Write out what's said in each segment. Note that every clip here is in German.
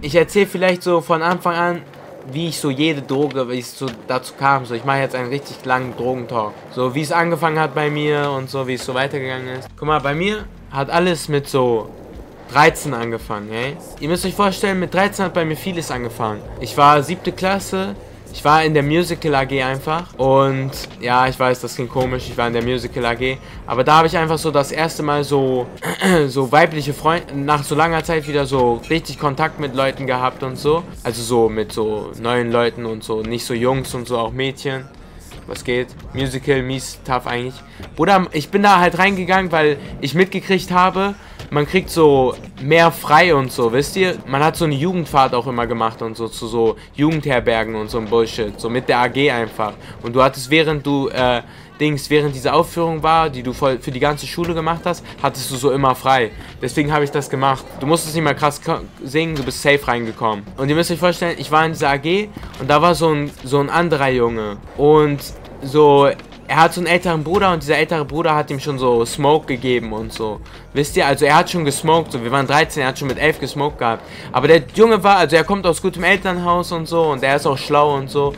ich erzähle vielleicht so von Anfang an, wie ich so jede Droge, wie es so dazu kam. So, ich mache jetzt einen richtig langen Drogentalk. So, wie es angefangen hat bei mir und so, wie es so weitergegangen ist. Guck mal, bei mir hat alles mit so 13 angefangen, ey. Ihr müsst euch vorstellen, mit 13 hat bei mir vieles angefangen. Ich war 7. Klasse. Ich war in der Musical AG einfach und ja, ich weiß, das klingt komisch, ich war in der Musical AG, aber da habe ich einfach so das erste Mal so weibliche Freunde, nach so langer Zeit wieder so richtig Kontakt mit Leuten gehabt und so, also so mit so neuen Leuten und so, nicht so Jungs und so, auch Mädchen. Was geht? Musical, mies, tough eigentlich. Bruder, ich bin da halt reingegangen, weil ich mitgekriegt habe, man kriegt so mehr frei und so, wisst ihr? Man hat so eine Jugendfahrt auch immer gemacht und so, zu so Jugendherbergen und so ein Bullshit, so mit der AG einfach. Und du hattest, während du, während diese Aufführung war, die du für die ganze Schule gemacht hast, hattest du so immer frei. Deswegen habe ich das gemacht. Du musstest nicht mal krass singen, du bist safe reingekommen. Und ihr müsst euch vorstellen, ich war in dieser AG und da war so ein anderer Junge. Und so, er hat so einen älteren Bruder und dieser ältere Bruder hat ihm schon so Smoke gegeben und so. Wisst ihr, also er hat schon gesmoked, so wir waren 13, er hat schon mit 11 gesmoked gehabt. Aber der Junge war, also er kommt aus gutem Elternhaus und so und er ist auch schlau und so.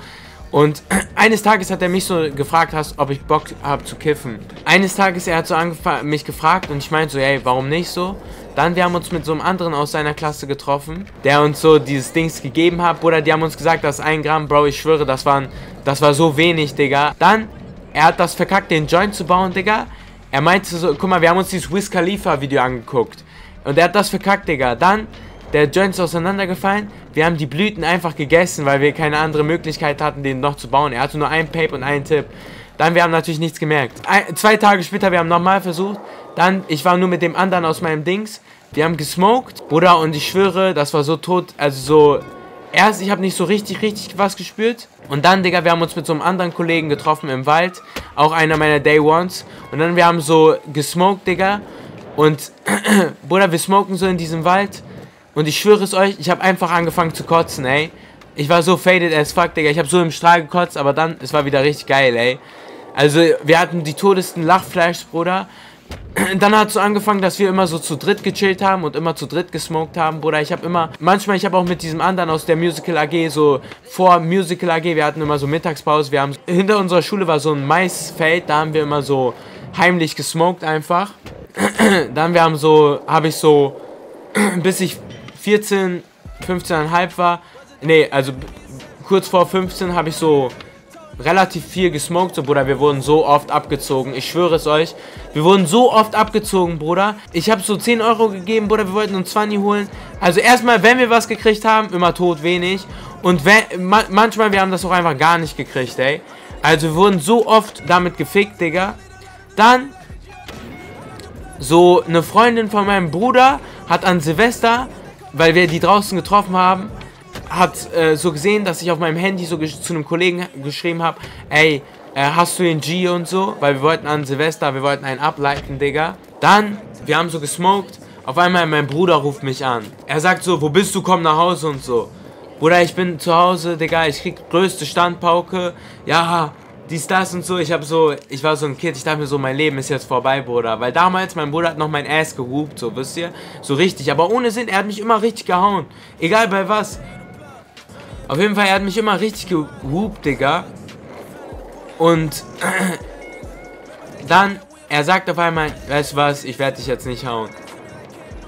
Und eines Tages hat er mich so gefragt, ob ich Bock habe zu kiffen. Eines Tages, er hat so mich gefragt und ich meinte so, ey, warum nicht so? Dann, wir haben uns mit so einem anderen aus seiner Klasse getroffen, der uns so dieses Dings gegeben hat. Bruder, die haben uns gesagt, das ist 1 Gramm, Bro, ich schwöre, das war so wenig, Digga. Dann, er hat das verkackt, den Joint zu bauen, Digga. Er meinte so, guck mal, wir haben uns dieses Wiz Khalifa Video angeguckt. Und er hat das verkackt, Digga. Dann, der Joint ist auseinandergefallen. Wir haben die Blüten einfach gegessen, weil wir keine andere Möglichkeit hatten, den noch zu bauen. Er hatte nur einen Pape und einen Tipp. Dann, wir haben natürlich nichts gemerkt. 2 Tage später, wir haben nochmal versucht. Dann, ich war nur mit dem anderen aus meinem Dings. Wir haben gesmoked. Bruder, und ich schwöre, das war so tot, also so... Erst, ich habe nicht so richtig was gespürt. Und dann, Digga, wir haben uns mit so einem anderen Kollegen getroffen im Wald. Auch einer meiner Day Ones. Und dann, wir haben so gesmoked, Digga. Und, Bruder, wir smoken so in diesem Wald. Und ich schwöre es euch, ich habe einfach angefangen zu kotzen, ey. Ich war so faded as fuck, Digga. Ich habe so im Strahl gekotzt, aber dann, es war wieder richtig geil, ey. Also, wir hatten die todesten Lachflashs, Bruder. Dann hat es so angefangen, dass wir immer so zu dritt gechillt haben und immer zu dritt gesmoked haben, Bruder. Ich habe auch mit diesem anderen aus der Musical AG, so vor Musical AG, wir hatten immer so Mittagspause, hinter unserer Schule war so ein Maisfeld, da haben wir immer so heimlich gesmoked einfach. Dann habe ich so, bis ich 14, 15,5 war, nee, also kurz vor 15 habe ich so relativ viel gesmoked, so, Bruder, wir wurden so oft abgezogen, ich schwöre es euch, wir wurden so oft abgezogen, Bruder, ich habe so 10 Euro gegeben, Bruder, wir wollten uns 20 holen, also erstmal, wenn wir was gekriegt haben, immer tot wenig, und manchmal, wir haben das auch einfach gar nicht gekriegt, ey, also wir wurden so oft damit gefickt, Digga. Dann, so eine Freundin von meinem Bruder hat an Silvester, weil wir die draußen getroffen haben, hat so gesehen, dass ich auf meinem Handy so zu einem Kollegen geschrieben habe, ey, hast du den G und so, weil wir wollten an Silvester, wir wollten einen ableiten, Digga. Dann, wir haben so gesmoked, auf einmal mein Bruder ruft mich an. Er sagt so, wo bist du, komm nach Hause und so. Bruder, ich bin zu Hause, Digga, ich krieg größte Standpauke, ja, dies, das und so. Ich war so ein Kind, ich dachte mir so, mein Leben ist jetzt vorbei, Bruder. Weil damals, mein Bruder hat noch mein Ass gehupt, so, wisst ihr? So richtig, aber ohne Sinn, er hat mich immer richtig gehauen. Egal bei was. Auf jeden Fall, er hat mich immer richtig gehupt, Digga. Und dann, er sagt auf einmal, weißt du was, ich werde dich jetzt nicht hauen.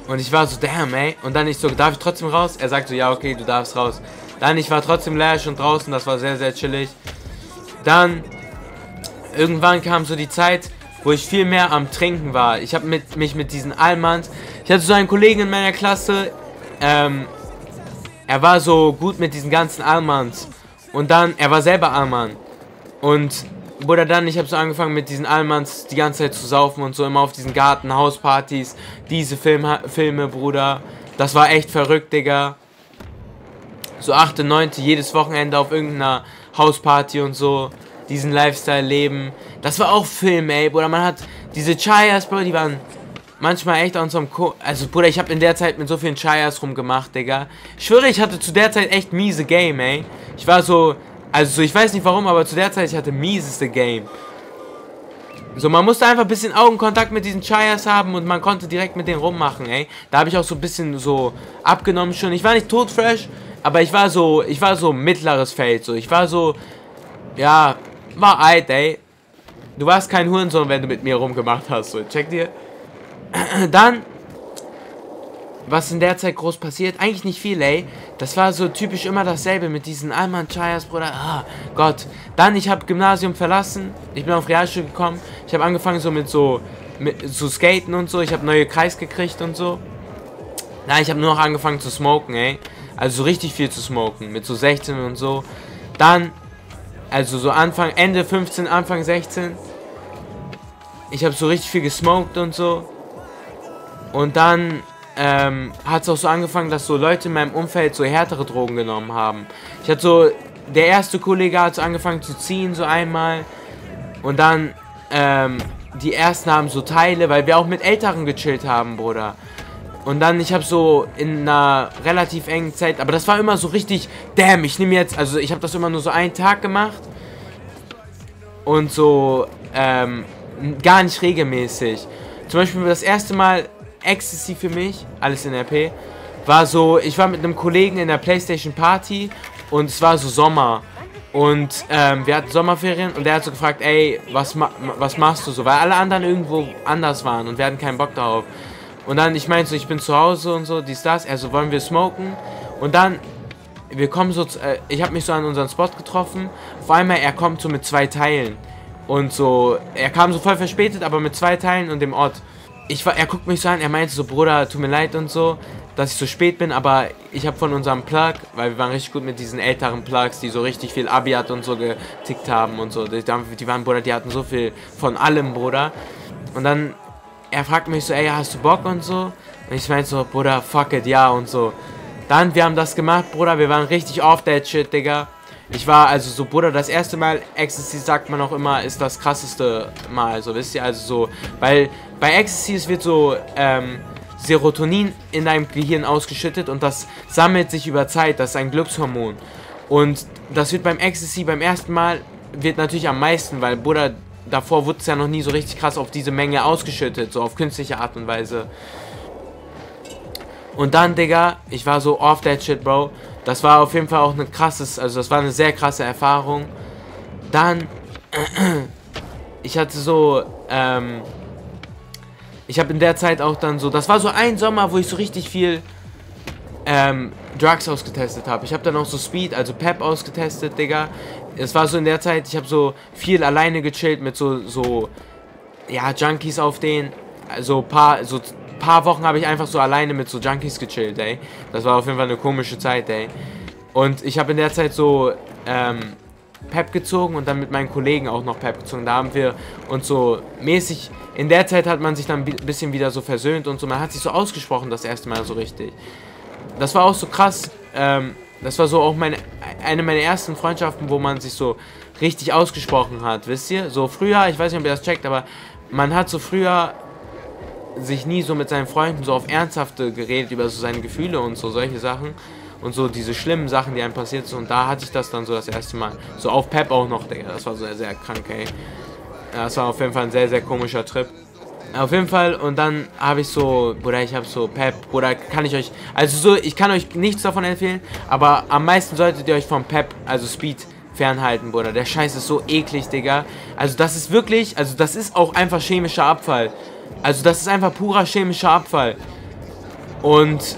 Und ich war so, damn, ey. Und dann ich so, darf ich trotzdem raus? Er sagt so, ja, okay, du darfst raus. Dann, ich war trotzdem leer schon draußen, das war sehr, sehr chillig. Dann, irgendwann kam so die Zeit, wo ich viel mehr am Trinken war. Ich habe mich mit diesen Allmanns, ich hatte so einen Kollegen in meiner Klasse, er war so gut mit diesen ganzen Allmanns. Und dann, er war selber Allmann. Und, Bruder, dann, ich habe so angefangen mit diesen Allmanns die ganze Zeit zu saufen und so, immer auf diesen Gartenhauspartys, diese Filme, Bruder. Das war echt verrückt, Digga. So 8., 9., jedes Wochenende auf irgendeiner Hausparty und so, diesen Lifestyle leben. Das war auch Film, ey, Bruder, man hat diese Chayas, Bro, die waren manchmal echt an so einem also, Bruder, ich habe in der Zeit mit so vielen Chayas rumgemacht, Digga. Ich schwöre, ich hatte zu der Zeit echt miese Game, ey. Ich war so, also ich weiß nicht warum, aber zu der Zeit, ich hatte mieseste Game. So, man musste einfach ein bisschen Augenkontakt mit diesen Chayas haben und man konnte direkt mit denen rummachen, ey. Da habe ich auch so ein bisschen so abgenommen schon. Ich war nicht todfresh, aber ich war so mittleres Feld, so. Ich war so, ja, war alt, ey. Du warst kein Hurensohn, wenn du mit mir rumgemacht hast, so. Check dir. Dann, was in der Zeit groß passiert, eigentlich nicht viel, ey. Das war so typisch immer dasselbe mit diesen Alman Chayas, Bruder. Ah, Gott. Dann, ich habe Gymnasium verlassen. Ich bin auf Realschule gekommen. Ich habe angefangen so mit Skaten und so. Ich habe neue Kreis gekriegt und so. Na, ich habe nur noch angefangen zu smoken, ey. Also so richtig viel zu smoken. Mit so 16 und so. Dann, also so Ende 15, Anfang 16. Ich habe so richtig viel gesmoked und so. Und dann hat es auch so angefangen, dass so Leute in meinem Umfeld so härtere Drogen genommen haben. Ich hatte so, der erste Kollege hat so angefangen zu ziehen, so einmal. Und dann, die ersten haben so Teile, weil wir auch mit Älteren gechillt haben, Bruder. Und dann, ich habe so in einer relativ engen Zeit, aber das war immer so richtig, damn, ich nehme jetzt, also ich habe das immer nur so einen Tag gemacht. Und so, gar nicht regelmäßig. Zum Beispiel das erste Mal Ecstasy für mich, alles in RP, war so, ich war mit einem Kollegen in der PlayStation Party und es war so Sommer und wir hatten Sommerferien und der hat so gefragt, ey, was machst du so, weil alle anderen irgendwo anders waren und wir hatten keinen Bock darauf. Und dann, ich meinte so, ich bin zu Hause und so, dies, das, also wollen wir smoken und dann, wir kommen so, ich habe mich so an unseren Spot getroffen, auf einmal, er kommt so mit 2 Teilen und so, er kam so voll verspätet, aber mit 2 Teilen und dem Ort. Er guckt mich so an, er meinte so, Bruder, tut mir leid und so, dass ich so spät bin, aber ich habe von unserem Plug, weil wir waren richtig gut mit diesen älteren Plugs, die so richtig viel Abiat und so getickt haben und so, die waren, Bruder, die hatten so viel von allem, Bruder. Und dann, er fragt mich so, ey, hast du Bock und so? Und ich meinte so, Bruder, fuck it, ja und so. Dann, wir haben das gemacht, Bruder, wir waren richtig off that shit, Digga. Ich war, also so, Bruder, das erste Mal, Ecstasy sagt man auch immer, ist das krasseste Mal, so, wisst ihr, also so, weil bei Ecstasy, es wird so, Serotonin in deinem Gehirn ausgeschüttet und das sammelt sich über Zeit, das ist ein Glückshormon. Und das wird beim Ecstasy, beim ersten Mal, wird natürlich am meisten, weil, Bruder, davor wurde es ja noch nie so richtig krass auf diese Menge ausgeschüttet, so auf künstliche Art und Weise. Und dann, Digga, ich war so off that shit, Bro. Das war auf jeden Fall auch eine das war eine sehr krasse Erfahrung. Dann, ich hatte so, ich habe in der Zeit auch dann so, das war so ein Sommer, wo ich so richtig viel, Drugs ausgetestet habe. Ich habe dann auch so Speed, also Pep ausgetestet, Digga. Es war so in der Zeit, ich habe so viel alleine gechillt mit ja, Junkies auf denen. Also paar Wochen habe ich einfach so alleine mit so Junkies gechillt, ey. Das war auf jeden Fall eine komische Zeit, ey. Und ich habe in der Zeit so Pep gezogen und dann mit meinen Kollegen auch noch Pep gezogen. Da haben wir uns so mäßig, in der Zeit hat man sich dann ein bisschen wieder so versöhnt und so. Man hat sich so ausgesprochen das erste Mal so richtig. Das war auch so krass, das war so auch eine meiner ersten Freundschaften, wo man sich so richtig ausgesprochen hat, wisst ihr? So früher, ich weiß nicht, ob ihr das checkt, aber man hat so früher sich nie so mit seinen Freunden so auf Ernsthafte geredet über so seine Gefühle und so solche Sachen und so diese schlimmen Sachen, die einem passiert sind, und da hatte ich das dann so das erste Mal. So auf Pep auch noch, Digga, das war so sehr, sehr krank, ey. Das war auf jeden Fall ein sehr, sehr komischer Trip. Auf jeden Fall, und dann habe ich so, Bruder, ich habe so Pep, Bruder, kann ich euch, also so, ich kann euch nichts davon empfehlen, aber am meisten solltet ihr euch vom Pep, also Speed, fernhalten, Bruder. Der Scheiß ist so eklig, Digga. Also das ist wirklich, also das ist auch einfach chemischer Abfall. Also das ist einfach purer chemischer Abfall. Und,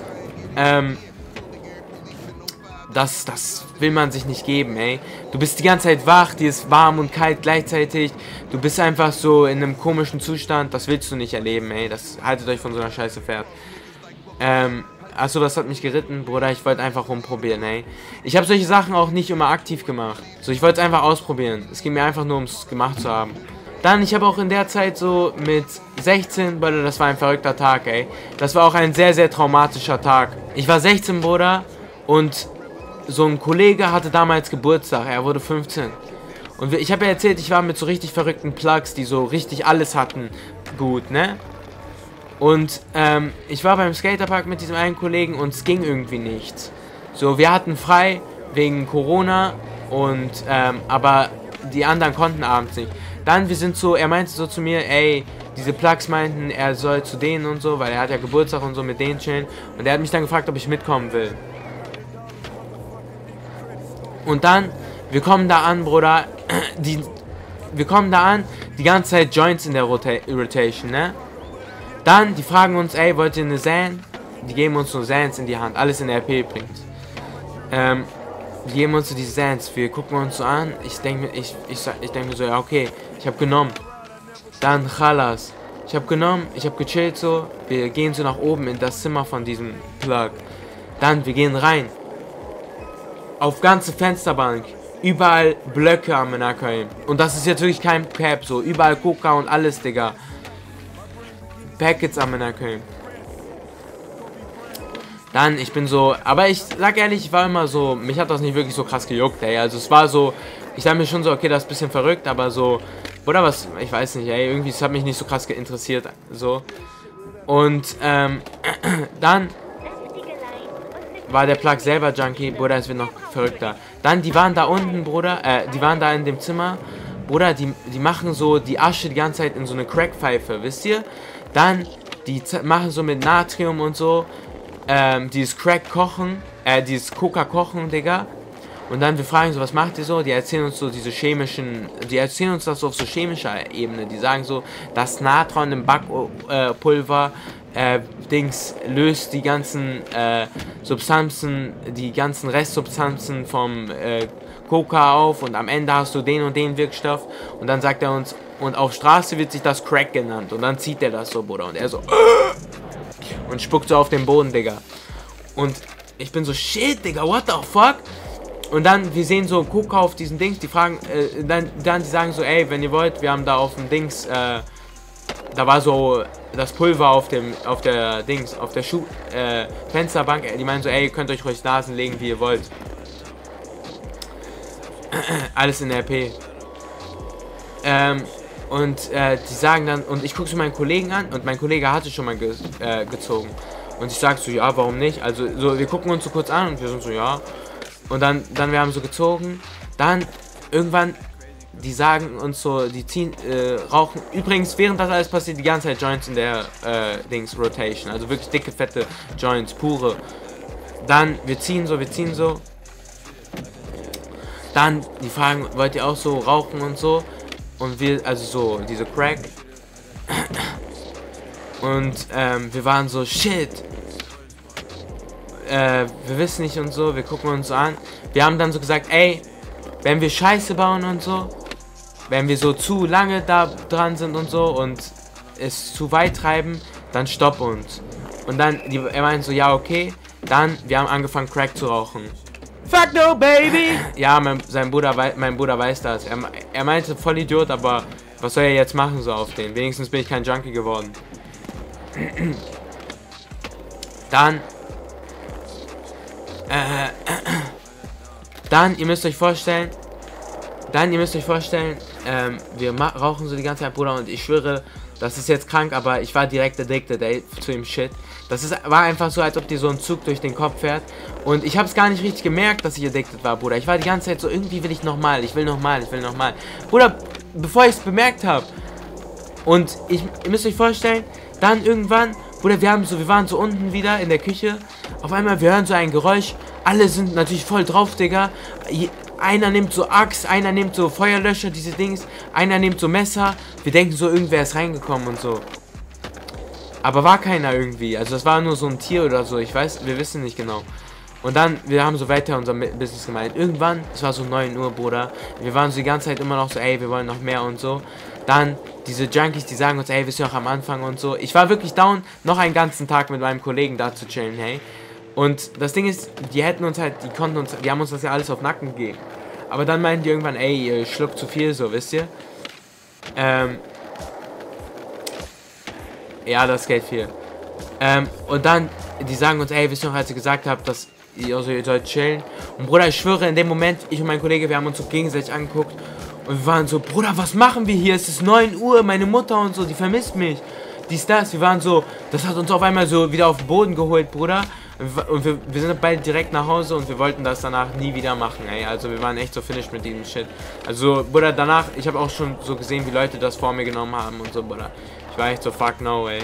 das will man sich nicht geben, ey. Du bist die ganze Zeit wach, dir ist warm und kalt gleichzeitig. Du bist einfach so in einem komischen Zustand. Das willst du nicht erleben, ey. Haltet euch von so einer Scheiße fern. Achso, das hat mich geritten, Bruder. Ich wollte einfach rumprobieren, ey. Ich habe solche Sachen auch nicht immer aktiv gemacht. So, ich wollte es einfach ausprobieren. Es ging mir einfach nur ums gemacht zu haben. Dann, ich habe auch in der Zeit so mit 16, Bruder, das war ein verrückter Tag, ey. Das war auch ein sehr, sehr traumatischer Tag. Ich war 16, Bruder, und so ein Kollege hatte damals Geburtstag. Er wurde 15. Und ich habe ja erzählt, ich war mit so richtig verrückten Plugs, die so richtig alles hatten. Gut, ne? Und ich war beim Skaterpark mit diesem einen Kollegen und es ging irgendwie nichts. So, wir hatten frei wegen Corona und aber die anderen konnten abends nicht. Dann, wir sind so, er meinte so zu mir, ey, diese Plugs meinten, er soll zu denen und so, weil er hat ja Geburtstag und so mit denen chillen. Und er hat mich dann gefragt, ob ich mitkommen will. Und dann, wir kommen da an, Bruder, wir kommen da an, die ganze Zeit Joints in der Rotation, ne? Dann, die fragen uns, ey, wollt ihr eine Zan? Die geben uns so Zans in die Hand, alles in RP übrigens. Die geben uns so die Zans, wir gucken uns so an, ich denke mir so, ja okay, ich habe genommen. Dann Chalas, ich habe genommen, ich habe gechillt so, wir gehen so nach oben in das Zimmer von diesem Plug. Dann, wir gehen rein. Auf ganze Fensterbank, überall Blöcke am Menakheim. Und das ist jetzt wirklich kein Cap, so, überall Coca und alles, Digga. Packets am Menakheim. Dann, ich bin so, aber ich sag ehrlich, ich war immer so, mich hat das nicht wirklich so krass gejuckt, ey. Also es war so, ich sag mir schon so, okay, das ist ein bisschen verrückt, aber so, oder was, ich weiß nicht, ey, irgendwie, es hat mich nicht so krass interessiert, so. Und, dann war der Plug selber Junkie, Bruder, es wird noch verrückter. Dann, die waren da unten, Bruder, die waren da in dem Zimmer, Bruder, die machen so die Asche die ganze Zeit in so eine Crackpfeife, wisst ihr? Dann, die machen so mit Natrium und so, dieses Crack kochen, dieses Coca kochen, Digga. Und dann wir fragen so, was macht ihr so? Die erzählen uns so diese chemischen, die erzählen uns das so auf so chemischer Ebene. Die sagen so, das Natron im Backpulver, Dings löst die ganzen Substanzen, die ganzen Restsubstanzen vom Coca auf und am Ende hast du den und den Wirkstoff. Und dann sagt er uns, und auf Straße wird sich das Crack genannt. Und dann zieht er das so, Bruder. Und er so, und spuckt so auf den Boden, Digga. Und ich bin so, shit, Digga, what the fuck? Und dann, wir sehen so Coca auf diesen Dings, die fragen, dann die sagen so, ey, wenn ihr wollt, wir haben da auf dem Dings, da war so das Pulver auf der Dings, auf der Fensterbank, die meinen so, ey, ihr könnt euch ruhig Nasen legen, wie ihr wollt. Alles in RP. Und die sagen dann, und ich gucke so meinen Kollegen an, und mein Kollege hatte schon mal gezogen. Und ich sag so, ja, warum nicht? Also, so, wir gucken uns so kurz an und wir sind so, ja. Und dann wir haben so gezogen. Dann, irgendwann, die sagen uns so, die ziehen, rauchen. Übrigens, während das alles passiert, die ganze Zeit Joints in der, Rotation. Also wirklich dicke, fette Joints, pure. Dann, wir ziehen so. Dann, die fragen, wollt ihr auch so rauchen und so? Und wir, also so, diese Crack. Und wir waren so, shit. Wir wissen nicht und so, wir gucken uns so an. Wir haben dann so gesagt, ey, wenn wir Scheiße bauen und so, wenn wir so zu lange da dran sind und so und es zu weit treiben, dann stopp uns. Und dann, er meint so, ja, okay. Dann, wir haben angefangen Crack zu rauchen. Fuck no, baby! Ja, mein Bruder weiß das. Er meinte, voll Idiot, aber was soll er jetzt machen so auf den? Wenigstens bin ich kein Junkie geworden. Dann, ihr müsst euch vorstellen, wir rauchen so die ganze Zeit, Bruder, und ich schwöre, das ist jetzt krank, aber ich war direkt addicted, ey, zu dem Shit. War einfach so, als ob dir so ein Zug durch den Kopf fährt. Und ich habe es gar nicht richtig gemerkt, dass ich addicted war, Bruder. Ich war die ganze Zeit so, irgendwie will ich nochmal. Bruder, bevor ich es bemerkt habe. Und ihr müsst euch vorstellen, dann irgendwann, Bruder, wir waren so unten wieder in der Küche. Auf einmal, wir hören so ein Geräusch. Alle sind natürlich voll drauf, Digga. Einer nimmt so Axt, einer nimmt so Feuerlöscher, diese Dings. Einer nimmt so Messer. Wir denken so, irgendwer ist reingekommen und so. Aber war keiner irgendwie. Also das war nur so ein Tier oder so. Wir wissen nicht genau. Und dann, wir haben so weiter unser Business gemeint. Irgendwann, es war so 9 Uhr, Bruder. Wir waren so die ganze Zeit immer noch so, ey, wir wollen noch mehr und so. Dann, diese Junkies, die sagen uns, ey, wir sind noch am Anfang und so. Ich war wirklich down, noch einen ganzen Tag mit meinem Kollegen da zu chillen, hey. Und das Ding ist, die haben uns das ja alles auf Nacken gegeben. Aber dann meinten die irgendwann, ey, ihr schluckt zu viel, so, wisst ihr? Ja, das geht viel. Und dann, die sagen uns, ey, wisst ihr noch, als ihr gesagt habt, dass ihr sollt chillen. Und Bruder, ich schwöre, in dem Moment, ich und mein Kollege, wir haben uns so gegenseitig angeguckt. Und wir waren so, Bruder, was machen wir hier? Es ist 9 Uhr, meine Mutter und so, die vermisst mich. Das. Wir waren so, das hat uns auf einmal so wieder auf den Boden geholt, Bruder. Und wir sind beide direkt nach Hause und wir wollten das danach nie wieder machen, ey. Also wir waren echt so finished mit diesem Shit. Also, Bruder, danach, ich habe auch schon so gesehen, wie Leute das vor mir genommen haben und so, Bruder. Ich war echt so, fuck no, ey.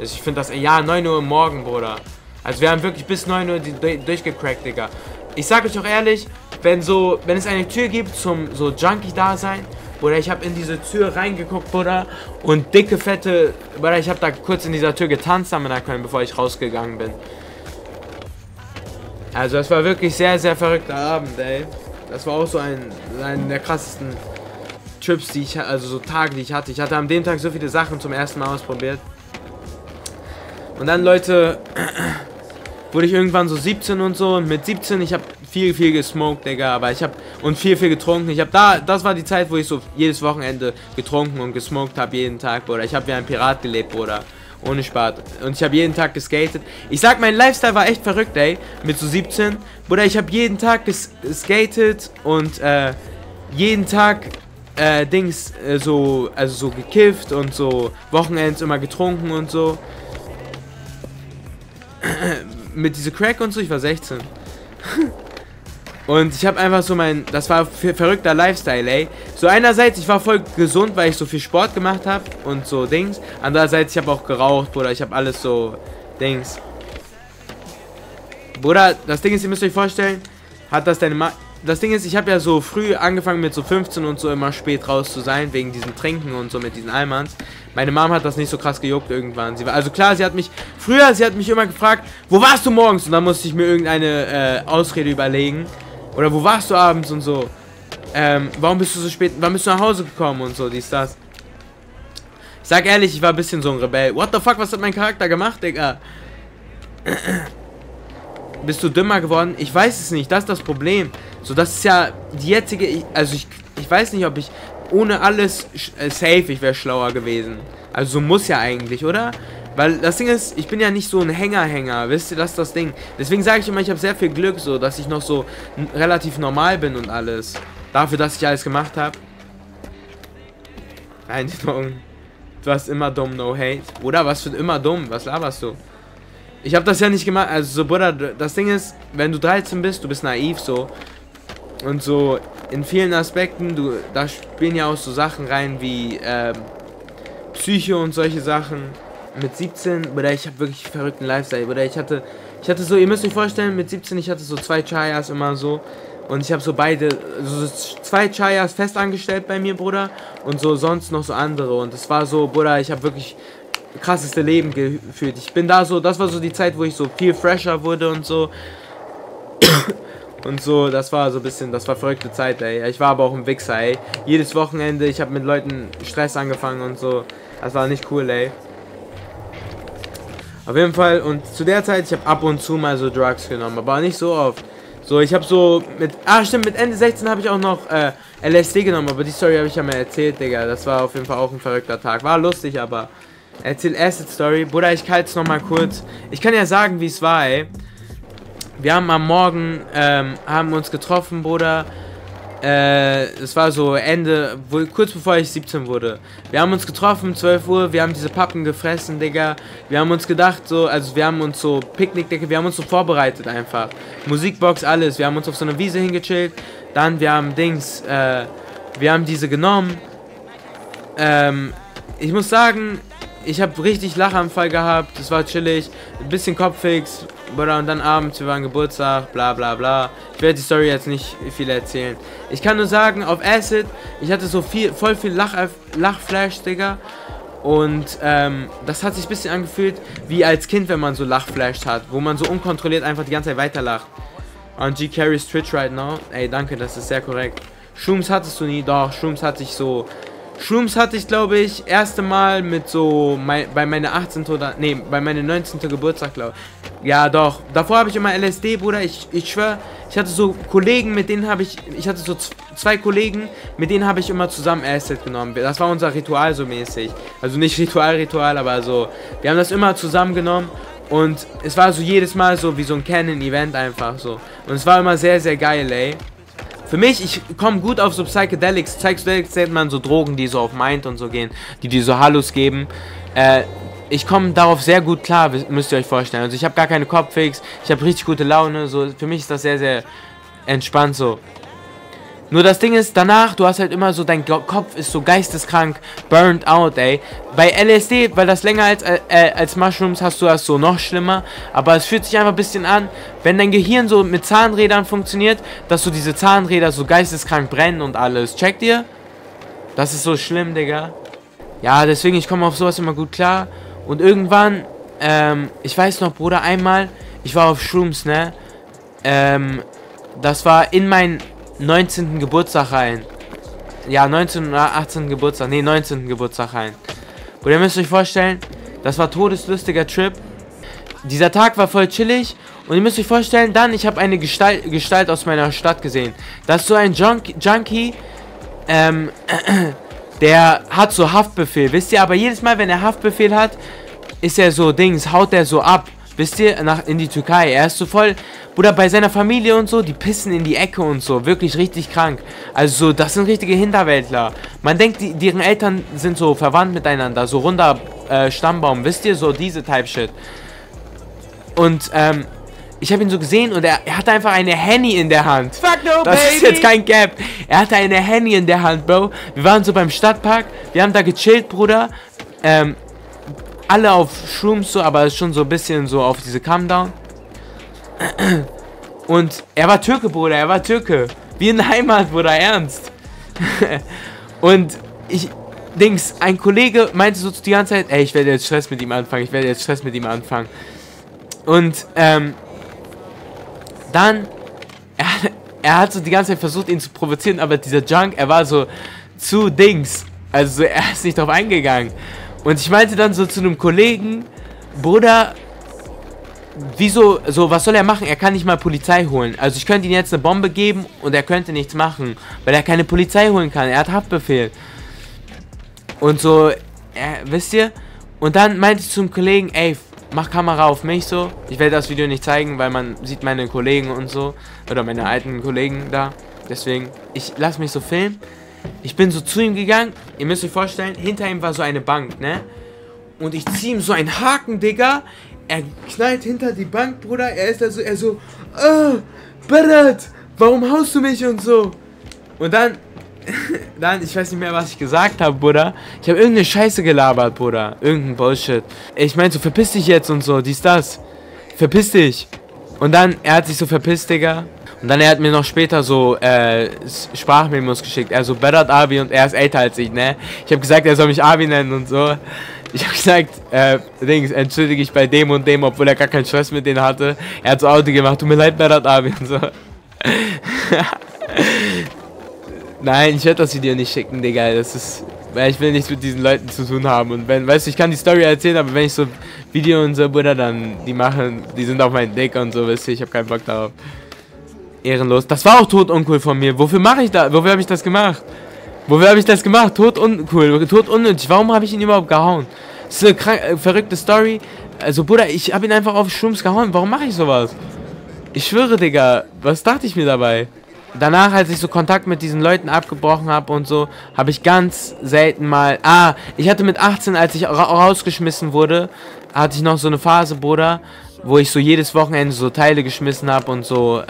Ich finde das, ja, 9 Uhr morgen, Bruder. Also wir haben wirklich bis 9 Uhr durchgecrackt, Digga. Ich sag euch auch ehrlich, wenn es eine Tür gibt zum so Junkie-Dasein, Bruder, ich habe in diese Tür reingeguckt, Bruder, und dicke, fette, Bruder, ich habe da kurz in dieser Tür getanzt am Können, bevor ich rausgegangen bin. Also es war wirklich sehr, sehr verrückter Abend, ey. Das war auch so einer der krassesten Trips, die ich, also so Tage, die ich hatte. Ich hatte an dem Tag so viele Sachen zum ersten Mal ausprobiert. Und dann, Leute, wurde ich irgendwann so 17 und so. Und mit 17, ich habe viel gesmoked, Digga. Aber ich habe und viel getrunken. Das war die Zeit, wo ich so jedes Wochenende getrunken und gesmoked habe, jeden Tag, Bruder. Ich habe wie ein Pirat gelebt, Bruder. Ohne Spaß. Und ich habe jeden Tag geskatet. Ich sag, mein Lifestyle war echt verrückt, ey. Mit so 17. Bruder, ich habe jeden Tag geskatet und jeden Tag so gekifft und so Wochenends immer getrunken und so. Mit diese Crack und so, ich war 16. Und ich habe einfach so das war verrückter Lifestyle, ey. So einerseits, ich war voll gesund, weil ich so viel Sport gemacht habe und so Dings. Andererseits, ich habe auch geraucht, Bruder, ich habe alles so Dings. Bruder, das Ding ist, ihr müsst euch vorstellen, das Ding ist, ich habe ja so früh angefangen mit so 15 und so immer spät raus zu sein, wegen diesem Trinken und so mit diesen Almans. Meine Mom hat das nicht so krass gejuckt irgendwann. Also klar, sie hat mich immer gefragt, wo warst du morgens? Und dann musste ich mir irgendeine Ausrede überlegen. Oder wo warst du abends und so? Warum bist du so spät, wann bist du nach Hause gekommen und so, dies, das. Ich sag ehrlich, ich war ein bisschen so ein Rebell. What the fuck, was hat mein Charakter gemacht, Digga? Bist du dümmer geworden? Ich weiß es nicht, das ist das Problem. So, das ist ja die jetzige, also ich weiß nicht, ob ich ohne alles safe, ich wäre schlauer gewesen. Also so muss ja eigentlich, oder? Weil das Ding ist, ich bin ja nicht so ein Hänger, wisst ihr, das ist das Ding. Deswegen sage ich immer, ich habe sehr viel Glück, so, dass ich noch so relativ normal bin und alles. Dafür, dass ich alles gemacht habe. Nein, du hast immer dumm, no hate. Oder was für immer dumm, was laberst du? Ich habe das ja nicht gemacht, also so, Bruder, das Ding ist, wenn du 13 bist, du bist naiv, so. Und so, in vielen Aspekten, da spielen ja auch so Sachen rein wie, Psyche und solche Sachen. Mit 17, Bruder, ich habe wirklich verrückten Lifestyle, Bruder, ich hatte so, ihr müsst euch vorstellen, mit 17, ich hatte so 2 Chayas immer so. Und ich habe so so 2 Chayas festangestellt bei mir, Bruder. Und so sonst noch so andere. Und es war so, Bruder, ich habe wirklich krasseste Leben gefühlt. Ich bin da so, das war so die Zeit, wo ich so viel fresher wurde und so. Und so, das war so ein bisschen, das war verrückte Zeit, ey. Ich war aber auch ein Wichser, ey. Jedes Wochenende, ich habe mit Leuten Stress angefangen und so. Das war nicht cool, ey. Auf jeden Fall, und zu der Zeit, ich habe ab und zu mal so Drugs genommen, aber nicht so oft. So, ich habe so mit Ende 16 habe ich auch noch LSD genommen, aber die Story habe ich ja mal erzählt, Digga. Das war auf jeden Fall auch ein verrückter Tag. War lustig, aber erzähl Acid Story. Bruder, ich halte es nochmal kurz. Ich kann ja sagen, wie es war, ey. Wir haben am Morgen, haben uns getroffen, Bruder. Es war so kurz bevor ich 17 wurde. Wir haben uns getroffen, 12 Uhr, wir haben diese Pappen gefressen, Digga. Wir haben uns gedacht, so, also wir haben uns so Picknickdecke, wir haben uns so vorbereitet einfach. Musikbox, alles. Wir haben uns auf so einer Wiese hingechillt. Dann, wir haben wir haben diese genommen. Ich muss sagen, ich habe richtig Lachanfall gehabt, es war chillig, ein bisschen Kopffix, Bruder, und dann abends, wir waren Geburtstag, bla bla bla. Ich werde die Story jetzt nicht viel erzählen. Ich kann nur sagen, auf Acid, ich hatte so voll viel Lachflash, Digga. Und das hat sich ein bisschen angefühlt wie als Kind, wenn man so Lachflash hat, wo man so unkontrolliert einfach die ganze Zeit weiterlacht. Und G carries Twitch right now. Ey, danke, das ist sehr korrekt. Shrooms hattest du nie? Doch, Shrooms hatte ich, glaube ich, erste Mal mit so, bei meiner 18. oder, nee, bei meinem 19. Geburtstag, glaube ich. Ja, doch. Davor habe ich immer LSD, Bruder. Ich schwör, ich hatte so Kollegen, ich hatte so 2 Kollegen, mit denen habe ich immer zusammen Acid genommen. Das war unser Ritual so mäßig. Also nicht Ritual, aber so. Wir haben das immer zusammen genommen. Und es war so jedes Mal so wie so ein Canon-Event einfach so. Und es war immer sehr, sehr geil, ey. Für mich, ich komme gut auf so Psychedelics. Psychedelics nennt man so Drogen, die so auf Mind und so gehen, die so Hallus geben. ich komme darauf sehr gut klar, müsst ihr euch vorstellen. Also ich habe gar keine Kopfwix, ich habe richtig gute Laune, so, für mich ist das sehr, sehr entspannt so. Nur das Ding ist, danach, du hast halt immer so, dein Kopf ist so geisteskrank burned out, ey. Bei LSD, weil das länger als Mushrooms hast du das so noch schlimmer. Aber es fühlt sich einfach ein bisschen an, wenn dein Gehirn so mit Zahnrädern funktioniert, dass so diese Zahnräder so geisteskrank brennen und alles. Checkt ihr? Das ist so schlimm, Digga. Ja, deswegen, ich komme auf sowas immer gut klar. Und irgendwann, ich weiß noch, Bruder, einmal, ich war auf Shrooms, ne? Das war in meinen 19. Geburtstag rein. Ja, 19. oder 18. Geburtstag. Ne, 19. Geburtstag rein. Und ihr müsst euch vorstellen, das war todeslustiger Trip. Dieser Tag war voll chillig. Und ihr müsst euch vorstellen, dann, ich habe eine Gestalt aus meiner Stadt gesehen. Das ist so ein Junkie, der hat so Haftbefehl, wisst ihr? Aber jedes Mal, wenn er Haftbefehl hat, ist er so haut er so ab. Wisst ihr, in die Türkei. Er ist so voll, Bruder, bei seiner Familie und so, die pissen in die Ecke und so. Wirklich richtig krank. Also so, das sind richtige Hinterwäldler. Man denkt, deren Eltern sind so verwandt miteinander. So runder Stammbaum. Wisst ihr, so diese Type-Shit. Und, ich habe ihn so gesehen und er hatte einfach eine Henny in der Hand. Fuck no, das baby. Ist jetzt kein Gap. Er hatte eine Henny in der Hand, Bro. Wir waren so beim Stadtpark. Wir haben da gechillt, Bruder. Alle auf Shrooms so, aber schon so ein bisschen so auf diese Calm-Down. Und er war Türke, Bruder, er war Türke. Wie in der Heimat, Bruder, ernst. Und ein Kollege meinte so die ganze Zeit, ey, ich werde jetzt Stress mit ihm anfangen, Und, dann, er hat so die ganze Zeit versucht, ihn zu provozieren, aber dieser Junk, er war so zu also er ist nicht drauf eingegangen. Und ich meinte dann so zu einem Kollegen, Bruder, wieso, so, was soll er machen? Er kann nicht mal Polizei holen. Also ich könnte ihm jetzt eine Bombe geben und er könnte nichts machen, weil er keine Polizei holen kann. Er hat Haftbefehl. Und so, wisst ihr? Und dann meinte ich zum Kollegen, ey, mach Kamera auf mich so. Ich werde das Video nicht zeigen, weil man sieht meine Kollegen und so. Oder meine alten Kollegen da. Deswegen, ich lasse mich so filmen. Ich bin so zu ihm gegangen. Ihr müsst euch vorstellen, hinter ihm war so eine Bank, ne? Und ich ziehe ihm so einen Haken, Digga. Er knallt hinter die Bank, Bruder. Er ist da so, Berat, warum haust du mich und so? Und dann, ich weiß nicht mehr, was ich gesagt habe, Bruder. Ich habe irgendeine Scheiße gelabert, Bruder. Irgendein Bullshit. Ich meinte so, verpiss dich jetzt und so, dies, das. Verpiss dich. Und dann, er hat sich so verpisst, Digga. Und dann, er hat mir noch später so, Sprachmemos geschickt. Er so, Berat Abi, und er ist älter als ich, ne? Ich habe gesagt, er soll mich Abi nennen und so. Ich habe gesagt, entschuldige ich bei dem und dem, obwohl er gar keinen Stress mit denen hatte. Er hat so Auto gemacht, tut mir leid, Berat Abi und so. Nein, ich werde das Video nicht schicken, Digga. Das ist, weil ich will nichts mit diesen Leuten zu tun haben. Und wenn, weißt du, ich kann die Story erzählen, aber wenn ich so Video und so, Bruder, dann, die sind auf meinen Dick und so, wisst ihr, ich habe keinen Bock darauf. Ehrenlos. Das war auch tot uncool von mir. Wofür mache ich das? Wofür habe ich das gemacht? Tot uncool, tot unnötig. Warum habe ich ihn überhaupt gehauen? Das ist eine verrückte Story. Also, Bruder, ich habe ihn einfach auf Shrooms gehauen. Warum mache ich sowas? Ich schwöre, Digga. Was dachte ich mir dabei? Danach, als ich so Kontakt mit diesen Leuten abgebrochen habe und so, habe ich ganz selten mal... ich hatte mit 18, als ich rausgeschmissen wurde, hatte ich noch so eine Phase, Bruder, wo ich so jedes Wochenende so Teile geschmissen habe und so,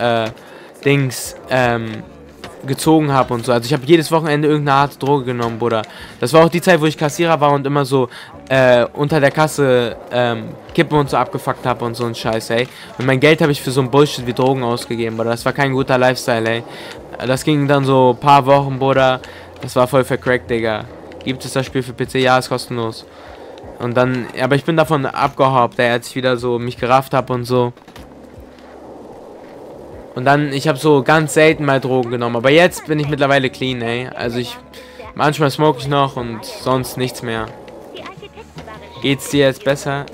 gezogen habe und so. Also ich habe jedes Wochenende irgendeine harte Droge genommen, Bruder. Das war auch die Zeit, wo ich Kassierer war und immer so unter der Kasse Kippen und so abgefuckt habe und so ein Scheiß, ey. Und mein Geld habe ich für so ein Bullshit wie Drogen ausgegeben, Bruder. Das war kein guter Lifestyle, ey. Das ging dann so ein paar Wochen, Bruder. Das war voll vercrackt, Digga. Gibt es das Spiel für PC? Ja, ist kostenlos. Und dann, aber ich bin davon abgehoppt, ey, als ich wieder so mich gerafft habe und so. Und dann, ich habe so ganz selten mal Drogen genommen. Aber jetzt bin ich mittlerweile clean, ey. Also manchmal smoke ich noch und sonst nichts mehr. Geht's dir jetzt besser?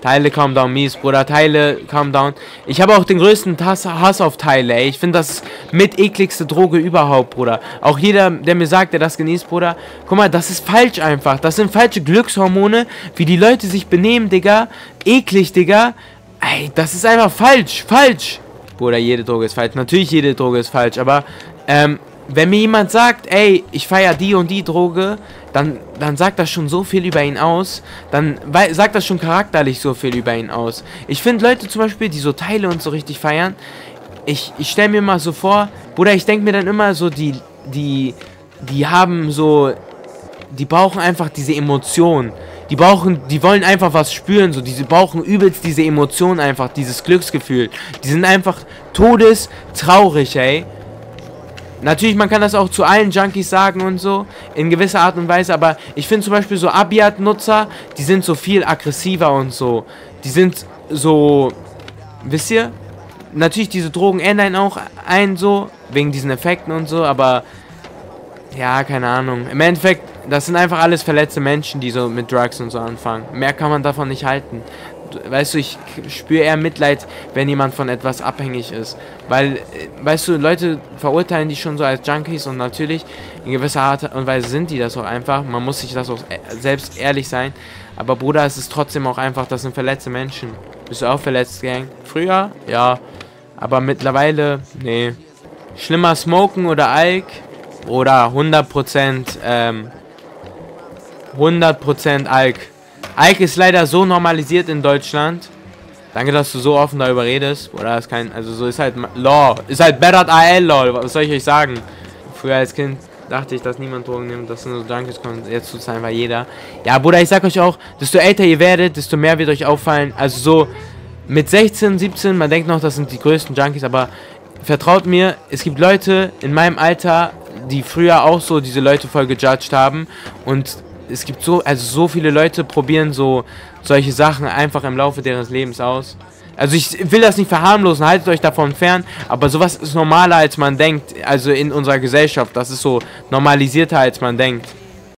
Teile Calm Down mies, Bruder. Teile Calm Down. Ich habe auch den größten Hass auf Teile, ey. Ich finde das mit ekligste Droge überhaupt, Bruder. Auch jeder, der mir sagt, der das genießt, Bruder. Guck mal, das ist falsch einfach. Das sind falsche Glückshormone, wie die Leute sich benehmen, Digga. Eklig, Digga. Ey, das ist einfach falsch. Falsch. Bruder, jede Droge ist falsch. Natürlich, jede Droge ist falsch. Aber, wenn mir jemand sagt, ey, ich feiere die und die Droge, dann sagt das schon so viel über ihn aus, dann sagt das schon charakterlich so viel über ihn aus. Ich finde Leute zum Beispiel, die so Teile und so richtig feiern, ich stelle mir mal so vor, Bruder, ich denke mir dann immer so, die haben so, die brauchen einfach diese Emotion. Die wollen einfach was spüren, so, die brauchen übelst diese Emotion einfach, dieses Glücksgefühl. Die sind einfach todestraurig, ey. Natürlich, man kann das auch zu allen Junkies sagen und so, in gewisser Art und Weise, aber ich finde zum Beispiel so Abiat-Nutzer, die sind so viel aggressiver und so. Die sind so, wisst ihr? Natürlich, diese Drogen ändern auch einen so, wegen diesen Effekten und so, aber ja, keine Ahnung. Im Endeffekt, das sind einfach alles verletzte Menschen, die so mit Drugs und so anfangen. Mehr kann man davon nicht halten. Weißt du, ich spüre eher Mitleid, wenn jemand von etwas abhängig ist. Weil, weißt du, Leute verurteilen die schon so als Junkies und natürlich, in gewisser Art und Weise sind die das auch einfach. Man muss sich das auch selbst ehrlich sein. Aber Bruder, es ist trotzdem auch einfach, das sind verletzte Menschen. Bist du auch verletzt, Gang? Früher? Ja. Aber mittlerweile, nee. Schlimmer Smoken oder Alk oder 100% 100% Alk. Alk ist leider so normalisiert in Deutschland. Danke, dass du so offen darüber redest. Oder ist kein, also so ist halt Law. Ist halt Berat AL, lol. Was soll ich euch sagen? Früher als Kind dachte ich, dass niemand Drogen nimmt, dass nur so Junkies kommen. Jetzt tut es einfach jeder. Ja, Bruder, ich sag euch auch, desto älter ihr werdet, desto mehr wird euch auffallen. Also so mit 16, 17, man denkt noch, das sind die größten Junkies, aber vertraut mir, es gibt Leute in meinem Alter, die früher auch so diese Leute voll gejudged haben und es gibt so viele Leute probieren solche Sachen einfach im Laufe ihres Lebens aus. Also ich will das nicht verharmlosen, haltet euch davon fern, aber sowas ist normaler als man denkt, also in unserer Gesellschaft, das ist so normalisierter als man denkt.